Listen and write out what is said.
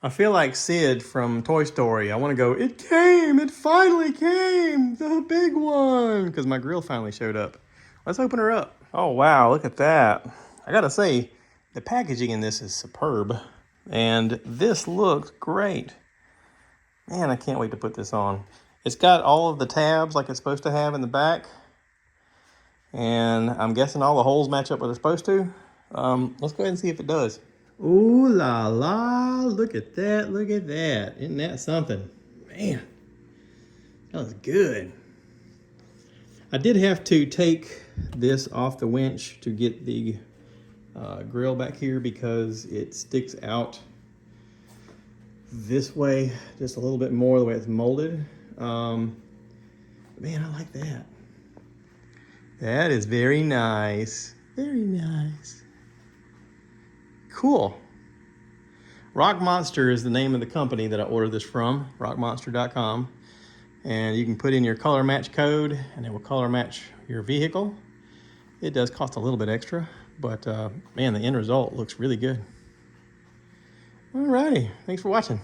I feel like Sid from Toy Story. I want to go, it came, it finally came, the big one, because my grill finally showed up. Let's open her up. Oh, wow, look at that. I gotta say, the packaging in this is superb, and this looks great. Man, I can't wait to put this on. It's got all of the tabs like it's supposed to have in the back, and I'm guessing all the holes match up where they're supposed to. Let's go ahead and see if it does. Ooh la la, look at that, look at that. Isn't that something? Man, that was good. I did have to take this off the winch to get the grill back here because it sticks out this way just a little bit more the way it's molded. Man, I like that. That is very nice. Very nice. Cool. RockMonster is the name of the company that I ordered this from, rockmonster.com. And you can put in your color match code and it will color match your vehicle. It does cost a little bit extra, but man, the end result looks really good. Alrighty, thanks for watching.